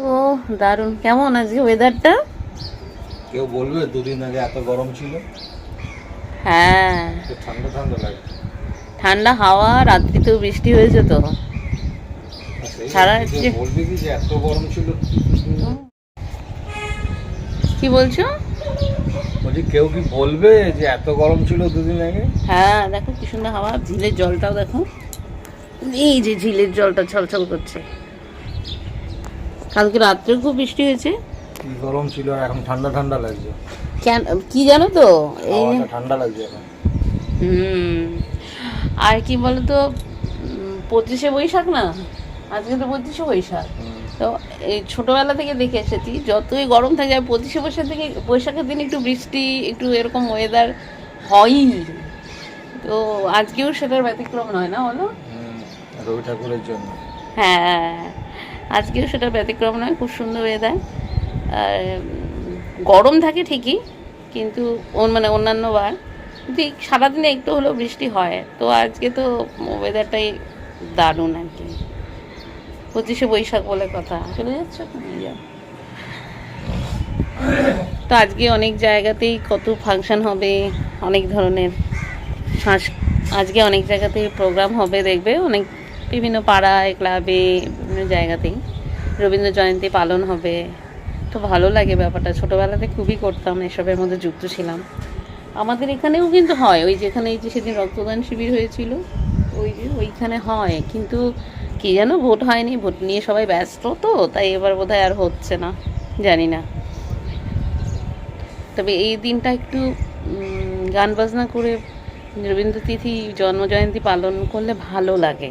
ও দারুণ। কেমন আজকে ওয়েদারটা? কেউ বলবে দুদিন আগে এত গরম ছিল? হ্যাঁ, ঠান্ডা ঠান্ডা লাগে। ঠান্ডা হাওয়া, রাত্রিতেও বৃষ্টি হয়েছে তো। সারা রাত্রি বলবে কি যে এত গরম ছিল? কি বলছো? বলছি কেউ কি বলবে যে এত গরম ছিল দুদিন আগে? হ্যাঁ দেখো কি সুন্দর হাওয়া, ঝিলের জলটাও দেখো, এই যে ঝিলের জলটা ছলছল করছে। কালকে রাত্রেও খুব বৃষ্টি হয়েছে। কি গরম ছিল, এখন ঠান্ডা ঠান্ডা লাগছে। কেন কি জানো তো, এই ঠান্ডা লাগছে এখন। আর কি বলতো, 25শে বৈশাখ না, আজকে তো 25শে বৈশাখ। তো এই ছোটোবেলা থেকে দেখে এসেছি, যতই গরম থাকে 25শে বৈশাখের দিন একটু বৃষ্টি, একটু এরকম ওয়েদার হয়ই। তো আজকেও সেটার ব্যতিক্রম নয় না, বলো? রবি ঠাকুরের জন্য। হ্যাঁ, আজকেও সেটা ব্যতিক্রম নয়, খুব সুন্দর ওয়েদার। আর গরম থাকে ঠিকই, কিন্তু মানে অন্যান্য বার যদি সারাদিনে একটু হলেও বৃষ্টি হয়, তো আজকে তো ওয়েদারটাই দারুণ আর কি। 25শে বৈশাখ বলে কথা। চলে যাচ্ছ? যাও। তো আজকে অনেক জায়গাতেই কত ফাংশন হবে, অনেক ধরনের আজকে অনেক জায়গাতেই প্রোগ্রাম হবে, দেখবে অনেক বিভিন্ন পাড়ায়, ক্লাবে, বিভিন্ন জায়গাতেই রবীন্দ্র জয়ন্তী পালন হবে। তো ভালো লাগে ব্যাপারটা, ছোটোবেলাতে খুবই করতাম, এসবের মধ্যে যুক্ত ছিলাম। আমাদের এখানেও কিন্তু হয়, ওই যেখানে এই যে সেদিন রক্তদান শিবির হয়েছিল, ওইখানে হয়, কিন্তু কি যেন ভোট হয়নি, ভোট নিয়ে সবাই ব্যস্ত, তো তাই এবার বোধহয় আর হচ্ছে না, জানি না। তবে এই দিনটা একটু গান বাজনা করে রবীন্দ্রতিথি, জন্মজয়ন্তী পালন করলে ভালো লাগে।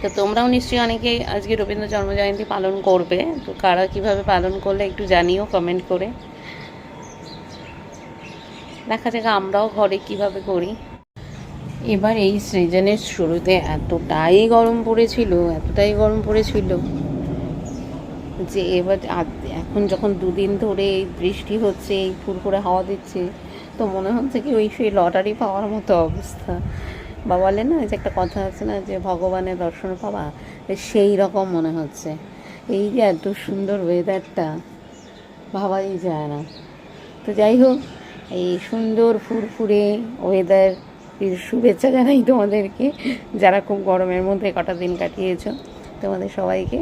তো তোমরাও নিশ্চয়ই অনেকেই আজকে রবীন্দ্র জন্মজয়ন্তী পালন করবে, তো কারা কীভাবে পালন করলে একটু জানিও কমেন্ট করে। দেখা যাক আমরাও ঘরে কিভাবে করি। এবার এই সিজনের শুরুতে এতটাই গরম পড়েছিল যে এবার এখন যখন দুদিন ধরে বৃষ্টি হচ্ছে, এই ফুরফুরে হাওয়া দিচ্ছে, তো মনে হচ্ছে কি ওই সেই লটারি পাওয়ার মতো অবস্থা। বা বলে না যে একটা কথা আছে না, যে ভগবানের দর্শন পাওয়া, সেই রকম মনে হচ্ছে। এই যে এত সুন্দর ওয়েদারটা, ভাবাই যায় না। তো যাই হোক, এই সুন্দর ফুরফুরে ওয়েদার শুভেচ্ছা জানাই তোমাদেরকে, যারা খুব গরমের মধ্যে কটা দিন কাটিয়েছ। তোমাদের সবাইকে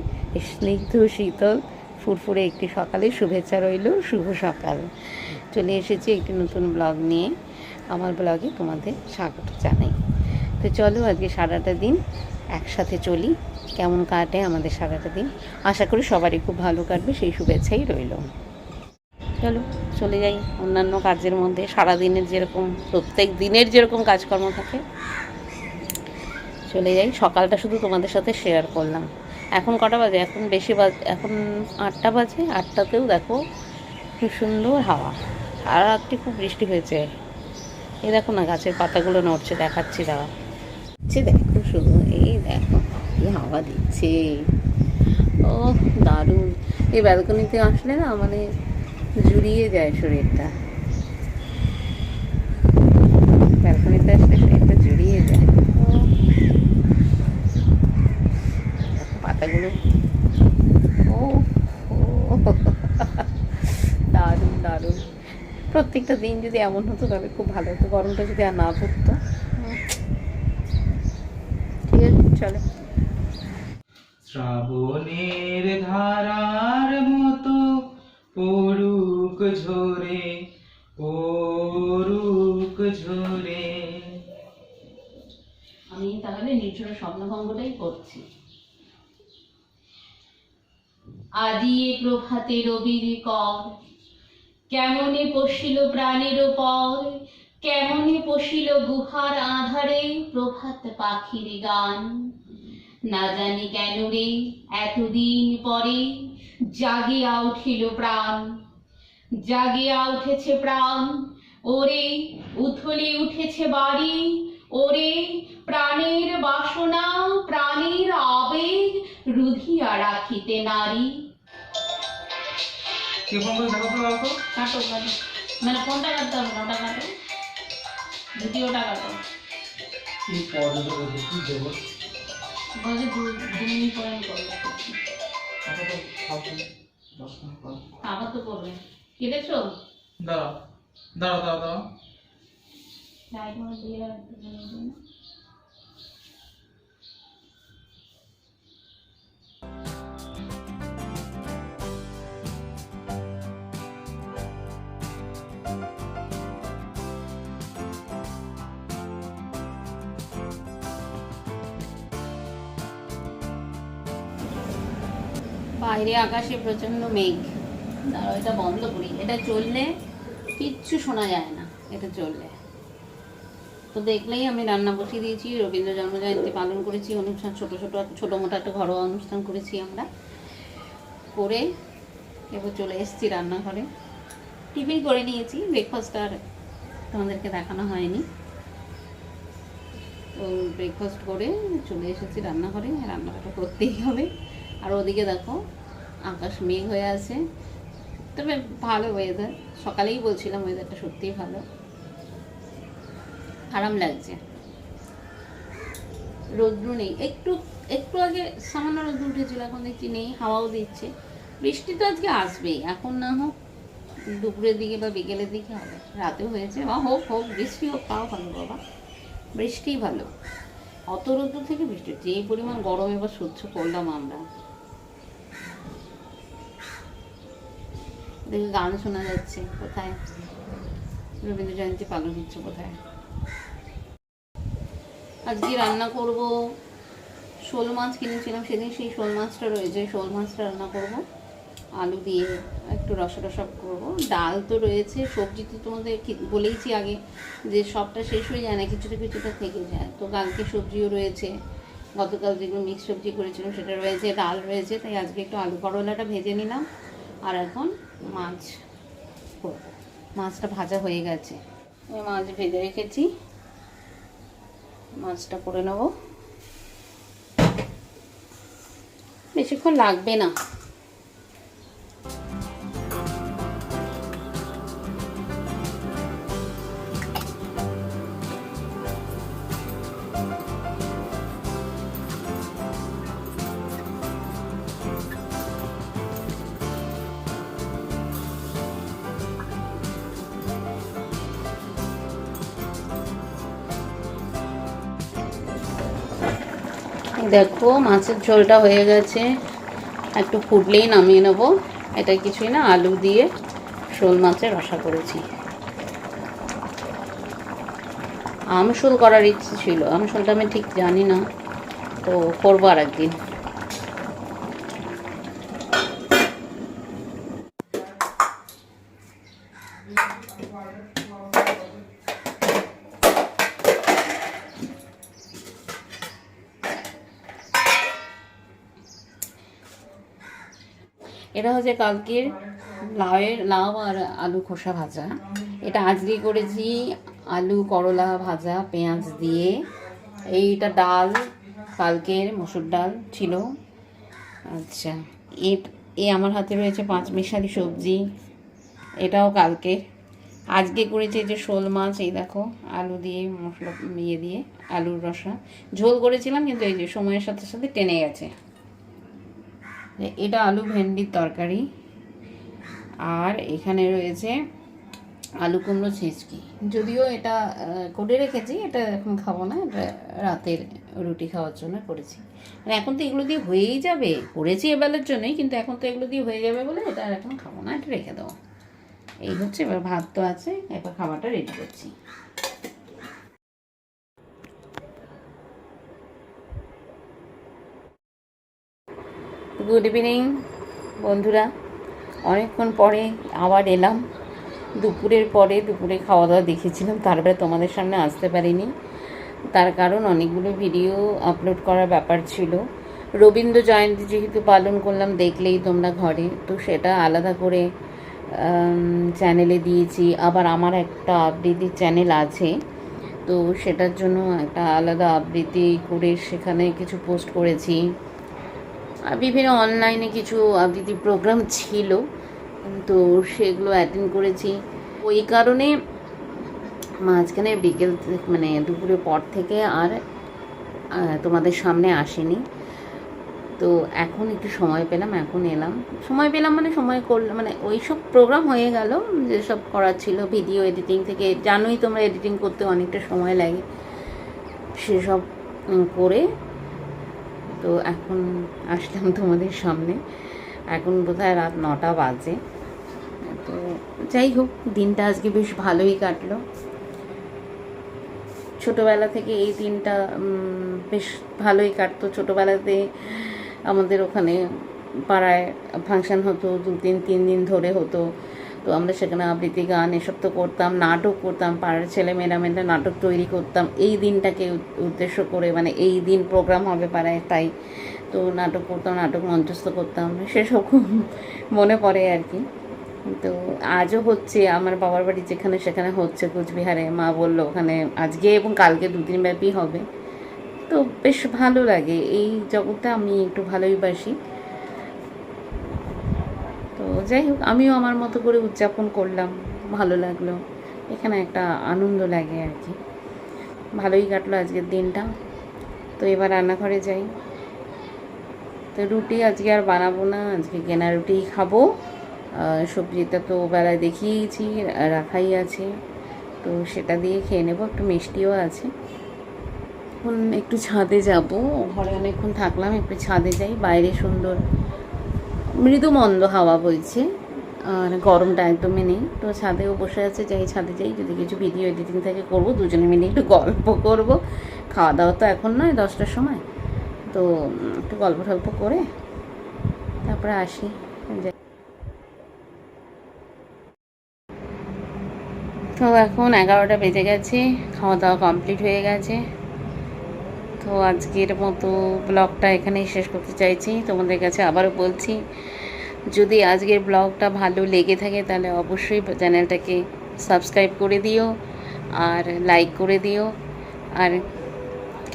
স্নিগ্ধ শীতল ফুরফুরে একটি সকালের শুভেচ্ছা রইল। শুভ সকাল। চলে এসেছি একটি নতুন ব্লগ নিয়ে, আমার ব্লগে তোমাদের স্বাগত জানাই। তো চলো আজকে সারাটা দিন একসাথে চলি, কেমন কাটে আমাদের সারাটা দিন। আশা করি সবারই খুব ভালো কাটবে, সেই শুভেচ্ছাই রইল। চলো চলে যাই অন্যান্য কাজের মধ্যে। সারাদিনের যেরকম, প্রত্যেক দিনের যেরকম কাজকর্ম থাকে, চলে যাই। সকালটা শুধু তোমাদের সাথে শেয়ার করলাম। এখন কটা বাজে? এখন 8টা বাজে। 8টাতেও দেখো খুব সুন্দর হাওয়া। সারা রাত্রি খুব বৃষ্টি হয়েছে। এই দেখো না, গাছের পাতাগুলো নড়ছে, দেখাচ্ছি দাঁড়া। দেখো শুধু, এই দেখো কি হাওয়া দিচ্ছে। ও দারুণ। এই ব্যালকনিতে আসলে না, মানে জুড়িয়ে যায় শরীরটা। ব্যালকনিতে আসলে শরীরটা জুড়িয়ে যায়। পাতাগুলো, ও দারুণ দারুণ। প্রত্যেকটা দিন যদি এমন হতো তাহলে খুব ভালো হতো, গরমটা যদি আর না পড়তো। ঠিক আছে, চলো। শ্রাবণের ধারার মতো পড়ুক ঝরে, পড়ুক ঝরে। আমি তাহলে নির্ঝর স্বপ্নভঙ্গটাই করছি। আজি এ প্রভাতে রবির কর, কেমনে পশিল প্রাণের পর, কেমনে পশিল গুহার আধারে প্রভাত পাখির গান। না জানি কেন রে এতদিন পরে জাগিয়া উঠিল প্রাণ, জাগিয়া উঠেছে প্রাণ। ওরে উথলে উঠেছে বাড়ি, ওরে প্রাণের বাসনা, প্রাণের আবেগ রুধিয়া রাখিতে নারী। কি ফোন করে দেখো তো, কাটো কাটো কাটো, মানে ফোনটা কাটতে হবে না, ওটা কাটো, ভিডিওটা কাটো। কি পড়ে দেবো, কি দেবো? বলে 2 মিনিট পরে আমি করবো। খাবো 10 মিনিট পর। আবার তো করবে কেটেছো দাঁড়াও দাঁড়াও দাঁড়াও দাঁড়াও। লাইট মনে দিয়ে রাখতে পারবে না। বাইরে আকাশে প্রচন্ড মেঘ। দাঁড়াও এটা বন্ধ করি, এটা চললে কিচ্ছু শোনা যায় না এটা চললে। তো দেখলেই আমি রান্না বসিয়ে দিয়েছি, রবীন্দ্র জন্মজয়ন্তী পালন করেছি, অনুষ্ঠান ছোটো মোটো একটা ঘরোয়া অনুষ্ঠান করেছি আমরা, করে এবার চলে এসেছি রান্নাঘরে। টিফিন করে নিয়েছি, ব্রেকফাস্ট আর তোমাদেরকে দেখানো হয়নি। তো ব্রেকফাস্ট করে চলে এসেছি রান্নাঘরে, রান্নাটা করতেই হবে। আর ওদিকে দেখো আকাশ মেঘ হয়ে আছে, তবে ভালো ওয়েদার। সকালেই বলছিলাম ওয়েদারটা সত্যিই ভালো, আরাম লাগছে। রৌদ্র নেই, একটু একটু আগে সামান্য রৌদ্র উঠেছিল, এখন দেখছি নেই, হাওয়াও দিচ্ছে। বৃষ্টি তো আজকে আসবেই, এখন না হোক দুপুরের দিকে বা বিকেলের দিকে হবে, রাতেও হয়েছে, বা হোক হোক বৃষ্টি হোক, তাও ভালো বাবা, বৃষ্টিই ভালো। অত রৌদ্র থেকে বৃষ্টি, যে পরিমাণ গরম এবার সহ্য করলাম আমরা। দেখে গান শোনা যাচ্ছে, কোথায় রবীন্দ্র জয়ন্তী পালন হচ্ছে কোথায়। আজকে রান্না করব শোল মাছ কিনেছিলাম সেদিন, সেই শোল মাছটা রয়েছে, শোল মাছটা রান্না করব আলু দিয়ে, একটু রসা রসা করবো। ডাল তো রয়েছে, সবজি তো তোমাদের বলেইছি আগে যে সবটা শেষ হয়ে যায় না, কিছুটা কিছুটা থেকে যায়। তো কালকে সবজিও রয়েছে, গতকাল যেগুলো মিক্স সবজি করেছিলাম সেটা রয়েছে, ডাল রয়েছে, তাই আজকে একটু আলু করলাটা ভেজে নিলাম। আর এখন মাছ করব, মাছটা ভাজা হয়ে গেছে, আমি মাছ ভেজে রেখেছি, মাছটা করে নেব, বেশিক্ষণ লাগবে না। দেখো মাছের ঝোলটা হয়ে গেছে, একটু ফুটলেই নামিয়ে নেব। এটা কিছুই না, আলু দিয়ে শোল মাছের রসা করেছি। আমশোল করার ইচ্ছে ছিল, আমশোলটা আমি ঠিক জানি না, তো করবো আর একদিন। এটা হচ্ছে কালকের লাউ আর আলু খোসা ভাজা। এটা আজকে করেছি আলু করলা ভাজা পেঁয়াজ দিয়ে। এইটা ডাল, কালকের মসুর ডাল ছিল। আচ্ছা, আমার হাতে রয়েছে 5 মিশালি সবজি, এটাও কালকে। আজকে করেছি যে শোল মাছ, এই দেখো আলু দিয়ে মশলা দিয়ে আলুর রসা ঝোল করেছিলাম, কিন্তু এই যে সময়ের সাথে সাথে টেনে গেছে। এটা আলু ভেন্ডির তরকারি। আর এখানে রয়েছে আলু কুমড়ো ছেঁচকি, যদিও এটা করে রেখেছি, এটা এখন খাবো না, এটা রাতের রুটি খাওয়ার জন্য করেছি। মানে এখন তো এগুলো দিয়ে হয়েই যাবে, করেছি এবেলার জন্যই, কিন্তু এখন তো এগুলো দিয়ে হয়ে যাবে বলে এটা আর এখন খাবো না, এটা রেখে দেবো। এই হচ্ছে, এবার ভাত তো আছে, এবার খাবারটা রেডি করছি। গুড ইভিনিং বন্ধুরা, অনেকক্ষণ পরে আবার এলাম। দুপুরের পরে দুপুরে খাওয়া দাওয়া দেখেছিলাম, তারপরে তোমাদের সামনে আসতে পারিনি, তার কারণ অনেকগুলো ভিডিও আপলোড করার ব্যাপার ছিল। রবীন্দ্র জয়ন্তী যেহেতু পালন করলাম, দেখলেই তোমরা ঘরে, তো সেটা আলাদা করে চ্যানেলে দিয়েছি। আবার আমার একটা আবৃত্তির চ্যানেল আছে, তো সেটার জন্য একটা আলাদা আবৃত্তি করে সেখানে কিছু পোস্ট করেছি। বিভিন্ন অনলাইনে কিছু আবৃত্তি প্রোগ্রাম ছিল, তো সেগুলো অ্যাটেন্ড করেছি। ওই কারণে মাঝখানে বিকেল মানে দুপুরের পর থেকে আর তোমাদের সামনে আসেনি। তো এখন একটু সময় পেলাম, এখন এলাম। সময় পেলাম মানে সময় করলাম, মানে ওই সব প্রোগ্রাম হয়ে গেল যেসব করার ছিল, ভিডিও এডিটিং থেকে, জানোই তোমরা এডিটিং করতে অনেকটা সময় লাগে, সেসব করে তো এখন আসলাম তোমাদের সামনে। এখন বোধহয় রাত 9টা বাজে। তো যাই হোক, দিনটা আজকে বেশ ভালোই কাটলো। ছোটোবেলা থেকে এই দিনটা বেশ ভালোই কাটতো। ছোটোবেলাতে আমাদের ওখানে পাড়ায় ফাংশান হতো, 2-3 দিন ধরে হতো। তো আমরা সেখানে আবৃত্তি গান এসব তো করতাম, নাটক করতাম, পাড়ার ছেলেমেয়েরা মেয়েরা নাটক তৈরি করতাম এই দিনটাকে উদ্দেশ্য করে, মানে এই দিন প্রোগ্রাম হবে পাড়ায়, তাই তো নাটক করতাম, নাটক মঞ্চস্থ করতাম, সেসব খুব মনে পড়ে আর কি। তো আজও হচ্ছে আমার বাবার বাড়ি যেখানে, সেখানে হচ্ছে কোচবিহারে। মা বললো ওখানে আজকে এবং কালকে 2 দিন ব্যাপী হবে। তো বেশ ভালো লাগে, এই জগৎটা আমি একটু ভালোই বাসি। তো যাই হোক, আমিও আমার মতো করে উদযাপন করলাম, ভালো লাগলো, এখানে একটা আনন্দ লাগে আর কি। ভালোই কাটলো আজকের দিনটা। তো এবার রান্নাঘরে যাই। তো রুটি আজকে আর বানাবো না, আজকে কেনা রুটিই খাবো। সবজিটা তো বেলায় দেখিয়েছি, রাখাই আছে, তো সেটা দিয়ে খেয়ে নেবো। একটু মিষ্টিও আছে। এখন একটু ছাদে যাব, ঘরে অনেকক্ষণ থাকলাম, একটু ছাদে যাই। বাইরে সুন্দর মৃদু মন্দ হাওয়া বইছে, আর গরমটা একদমই নেই। তো ছাদেও বসে আছে, যাই ছাদে যাই, যদি কিছু ভিডিও এডিটিং থেকে করবো, দুজনে মিলে একটু গল্প করব। খাওয়া দাওয়া তো এখন নয়, 10টার সময়, তো একটু গল্প টল্প করে তারপরে আসি। তো এখন 11টা বেজে গেছে, খাওয়া দাওয়া কমপ্লিট হয়ে গেছে। তো আজকের মতো ব্লগটা এখানেই শেষ করতে চাইছি। তোমাদের কাছে আবারও বলছি, যদি আজকের ব্লগটা ভালো লেগে থাকে তাহলে অবশ্যই চ্যানেলটাকে সাবস্ক্রাইব করে দিও আর লাইক করে দিও। আর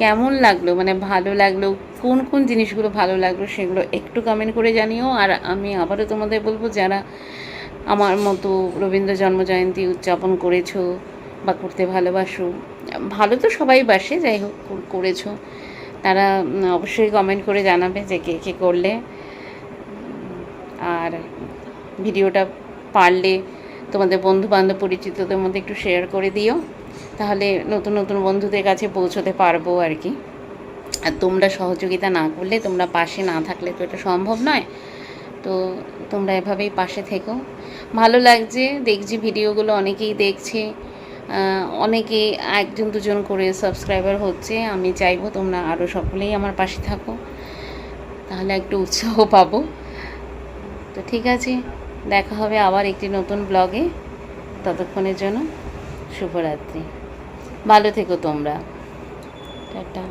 কেমন লাগলো, মানে ভালো লাগলো, কোন কোন জিনিসগুলো ভালো লাগলো সেগুলো একটু কমেন্ট করে জানিও। আর আমি আবারও তোমাদের বলবো, যারা আমার মতো রবীন্দ্র জন্মজয়ন্তী উদযাপন করেছো বা করতে ভালোবাসো, ভালো তো সবাই বাসে, যাই হোক করেছো, তারা অবশ্যই কমেন্ট করে জানাবে যে কে কে করলে। আর ভিডিওটা পারলে তোমাদের বন্ধু বান্ধব পরিচিতদের মধ্যে একটু শেয়ার করে দিও, তাহলে নতুন নতুন বন্ধুদের কাছে পৌঁছতে পারবো আর কি। আর তোমরা সহযোগিতা না করলে, তোমরা পাশে না থাকলে তো এটা সম্ভব নয়। তো তোমরা এভাবেই পাশে থেকো। ভালো লাগছে, দেখছি ভিডিওগুলো অনেকেই দেখছে, অনেকে 1-2 করে সাবস্ক্রাইবার হচ্ছে। আমি চাইবো তোমরা আরও সকলেই আমার পাশে থাকো, তাহলে একটু উৎসাহ পাবো। তো ঠিক আছে, দেখা হবে আবার একটি নতুন ব্লগে। ততক্ষণের জন্য শুভরাত্রি, ভালো থেকো তোমরা, টাটা।